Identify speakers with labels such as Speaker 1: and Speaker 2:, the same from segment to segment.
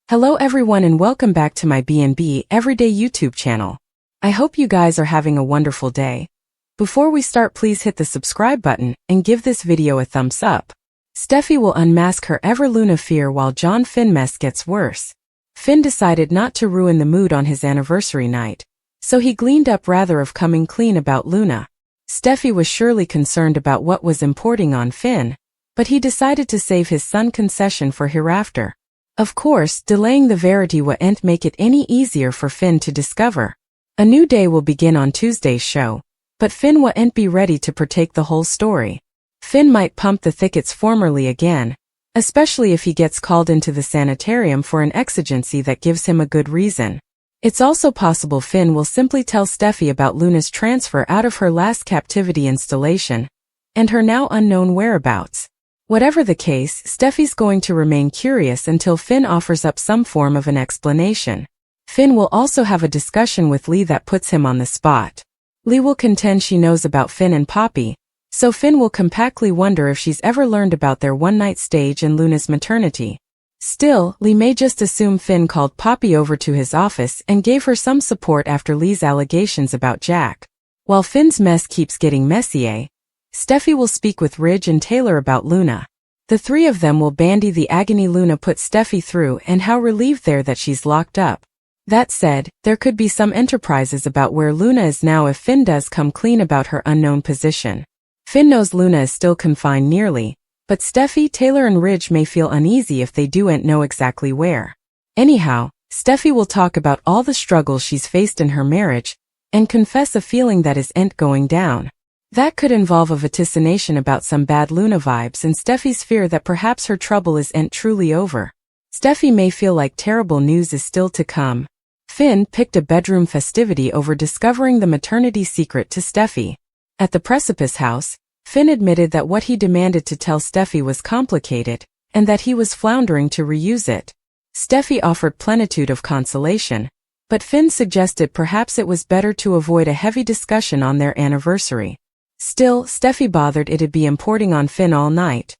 Speaker 1: Hello everyone and welcome back to my B&B Everyday YouTube channel. I hope you guys are having a wonderful day. Before we start, please hit the subscribe button and give this video a thumbs up. Steffy will unmask her ever-Luna fear while Finn mess gets worse. Finn decided not to ruin the mood on his anniversary night, so he gleaned up rather of coming clean about Luna. Steffy was surely concerned about what was importing on Finn, but he decided to save his son concession for hereafter. Of course, delaying the verity wouldn't make it any easier for Finn to discover. A new day will begin on Tuesday's show, but Finn wouldn't be ready to partake the whole story. Finn might pump the thickets formerly again, especially if he gets called into the sanitarium for an exigency that gives him a good reason. It's also possible Finn will simply tell Steffy about Luna's transfer out of her last captivity installation, and her now unknown whereabouts. Whatever the case, Steffy's going to remain curious until Finn offers up some form of an explanation. Finn will also have a discussion with Lee that puts him on the spot. Lee will contend she knows about Finn and Poppy, so Finn will compactly wonder if she's ever learned about their one-night stage and Luna's maternity. Still, Lee may just assume Finn called Poppy over to his office and gave her some support after Lee's allegations about Jack. While Finn's mess keeps getting messier, Steffy will speak with Ridge and Taylor about Luna. The three of them will bandy the agony Luna put Steffy through and how relieved they're that she's locked up. That said, there could be some enterprises about where Luna is now if Finn does come clean about her unknown position. Finn knows Luna is still confined nearly, but Steffy, Taylor and Ridge may feel uneasy if they do'n't know exactly where. Anyhow, Steffy will talk about all the struggles she's faced in her marriage, and confess a feeling that isn't going down. That could involve a vaticination about some bad Luna vibes and Steffy's fear that perhaps her trouble isn't truly over. Steffy may feel like terrible news is still to come. Finn picked a bedroom festivity over discovering the maternity secret to Steffy. At the Precipice House, Finn admitted that what he demanded to tell Steffy was complicated, and that he was floundering to reuse it. Steffy offered plenitude of consolation, but Finn suggested perhaps it was better to avoid a heavy discussion on their anniversary. Still, Steffy bothered it'd be importing on Finn all night.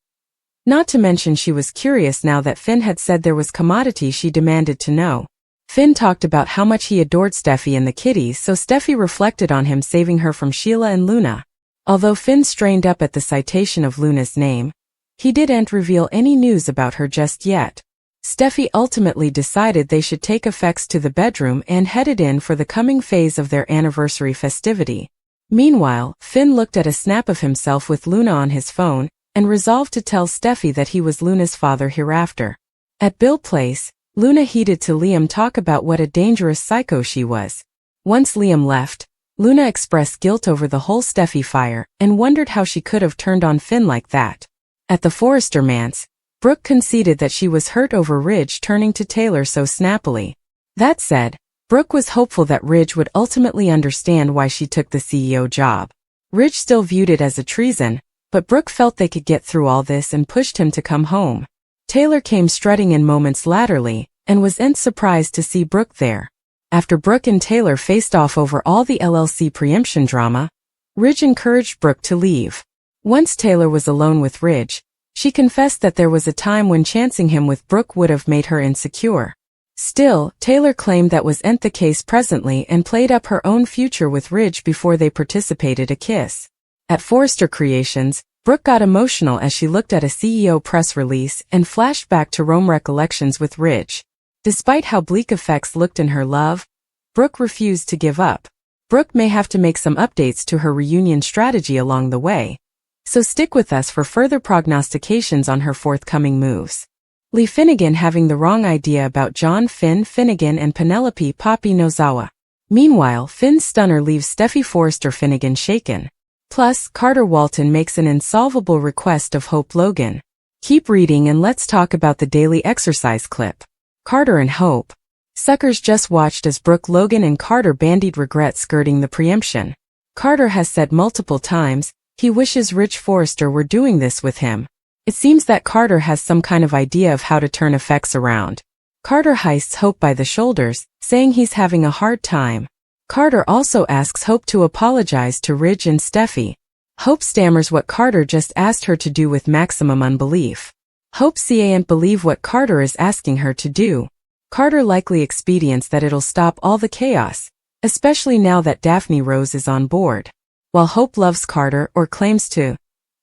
Speaker 1: Not to mention she was curious now that Finn had said there was commodity she demanded to know. Finn talked about how much he adored Steffy and the kitties, so Steffy reflected on him saving her from Sheila and Luna. Although Finn strained up at the citation of Luna's name, he didn't reveal any news about her just yet. Steffy ultimately decided they should take effects to the bedroom and headed in for the coming phase of their anniversary festivity. Meanwhile, Finn looked at a snap of himself with Luna on his phone, and resolved to tell Steffy that he was Luna's father hereafter. At Bill Place, Luna heeded to Liam talk about what a dangerous psycho she was. Once Liam left, Luna expressed guilt over the whole Steffy fire, and wondered how she could have turned on Finn like that. At the Forrester manse, Brooke conceded that she was hurt over Ridge turning to Taylor so snappily. That said, Brooke was hopeful that Ridge would ultimately understand why she took the CEO job. Ridge still viewed it as a treason, but Brooke felt they could get through all this and pushed him to come home. Taylor came strutting in moments latterly, and wasn't surprised to see Brooke there. After Brooke and Taylor faced off over all the LLC preemption drama, Ridge encouraged Brooke to leave. Once Taylor was alone with Ridge, she confessed that there was a time when chancing him with Brooke would have made her insecure. Still, Taylor claimed that wasn't the case presently and played up her own future with Ridge before they participated a kiss. At Forrester Creations, Brooke got emotional as she looked at a CEO press release and flashed back to Rome recollections with Ridge. Despite how bleak effects looked in her love, Brooke refused to give up. Brooke may have to make some updates to her reunion strategy along the way, so stick with us for further prognostications on her forthcoming moves. Lee Finnegan having the wrong idea about Finn Finnegan and Penelope Poppy Nozawa. Meanwhile, Finn's stunner leaves Steffy Forrester Finnegan shaken. Plus, Carter Walton makes an insolvable request of Hope Logan. Keep reading and let's talk about the daily exercise clip. Carter and Hope. Suckers just watched as Brooke Logan and Carter bandied regret skirting the preemption. Carter has said multiple times he wishes Rich Forrester were doing this with him. It seems that Carter has some kind of idea of how to turn effects around. Carter heists Hope by the shoulders, saying he's having a hard time. Carter also asks Hope to apologize to Ridge and Steffy. Hope stammers what Carter just asked her to do with maximum unbelief. Hope can't believe what Carter is asking her to do. Carter likely expedients that it'll stop all the chaos, especially now that Daphne Rose is on board. While Hope loves Carter or claims to,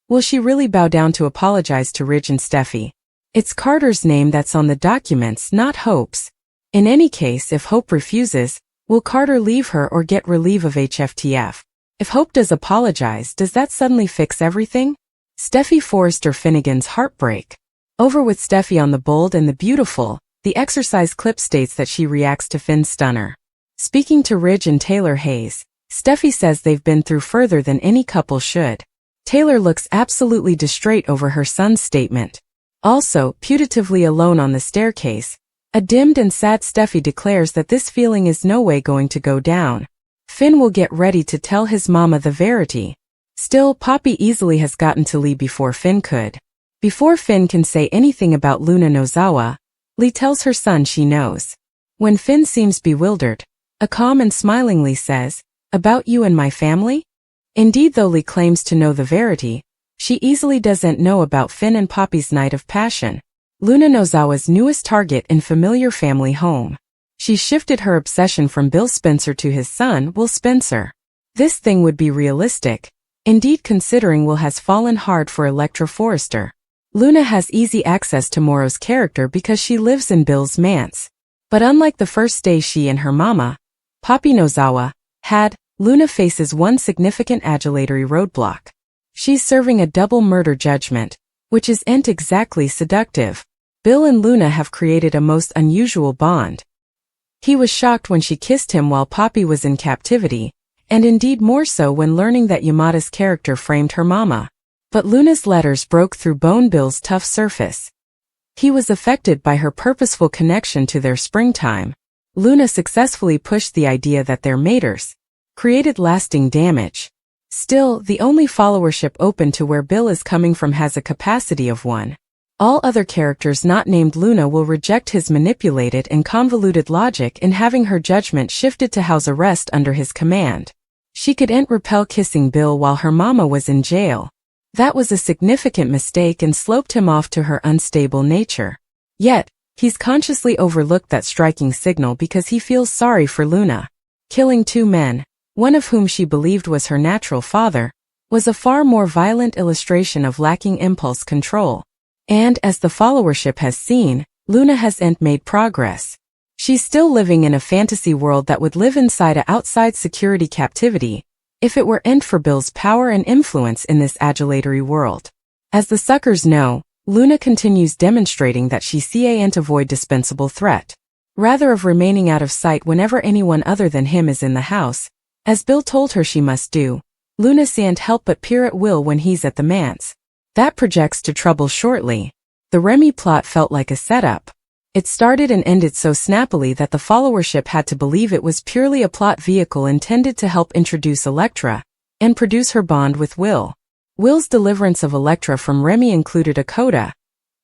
Speaker 1: will she really bow down to apologize to Ridge and Steffy? It's Carter's name that's on the documents, not Hope's. In any case, if Hope refuses, will Carter leave her or get relief of HFTF? If Hope does apologize, does that suddenly fix everything? Steffy Forrester Finnegan's heartbreak. Over with Steffy on The Bold and the Beautiful, the exercise clip states that she reacts to Finn's stunner. Speaking to Ridge and Taylor Hayes, Steffy says they've been through further than any couple should. Taylor looks absolutely distraught over her son's statement. Also, putatively alone on the staircase, a dimmed and sad Steffy declares that this feeling is no way going to go down. Finn will get ready to tell his mama the verity. Still, Poppy easily has gotten to Lee before Finn could. Before Finn can say anything about Luna Nozawa, Lee tells her son she knows. When Finn seems bewildered, a calm and smiling Lee says, "About you and my family?" Indeed, though Lee claims to know the verity, she easily doesn't know about Finn and Poppy's night of passion. Luna Nozawa's newest target in familiar family home. She's shifted her obsession from Bill Spencer to his son, Will Spencer. This thing would be realistic. Indeed, considering Will has fallen hard for Elektra Forrester. Luna has easy access to Morrow's character because she lives in Bill's manse. But unlike the first day she and her mama, Poppy Nozawa, had, Luna faces one significant adulatory roadblock. She's serving a double murder judgment, which isn't exactly seductive. Bill and Luna have created a most unusual bond. He was shocked when she kissed him while Poppy was in captivity, and indeed more so when learning that Yamada's character framed her mama. But Luna's letters broke through Bone Bill's tough surface. He was affected by her purposeful connection to their springtime. Luna successfully pushed the idea that their maters created lasting damage. Still, the only followership open to where Bill is coming from has a capacity of one. All other characters not named Luna will reject his manipulated and convoluted logic in having her judgment shifted to house arrest under his command. She couldn't repel kissing Bill while her mama was in jail. That was a significant mistake and sloped him off to her unstable nature. Yet, he's consciously overlooked that striking signal because he feels sorry for Luna. Killing two men, one of whom she believed was her natural father, was a far more violent illustration of lacking impulse control. And as the followership has seen, Luna hasn't made progress. She's still living in a fantasy world that would live inside a outside security captivity, if it weren't for Bill's power and influence in this adulatory world. As the suckers know, Luna continues demonstrating that she can't avoid dispensable threat. Rather of remaining out of sight whenever anyone other than him is in the house, as Bill told her she must do, Luna can't help but peer at Will when he's at the manse. That projects to trouble shortly. The Remy plot felt like a setup. It started and ended so snappily that the followership had to believe it was purely a plot vehicle intended to help introduce Elektra and produce her bond with Will. Will's deliverance of Elektra from Remy included a coda,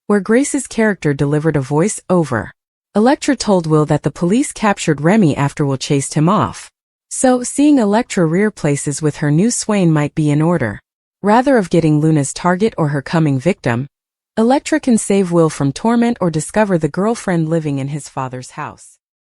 Speaker 1: where Grace's character delivered a voice-over. Elektra told Will that the police captured Remy after Will chased him off. So, seeing Elektra rear places with her new swain might be in order. Rather of getting Luna's target or her coming victim, Elektra can save Will from torment or discover the girlfriend living in his father's house.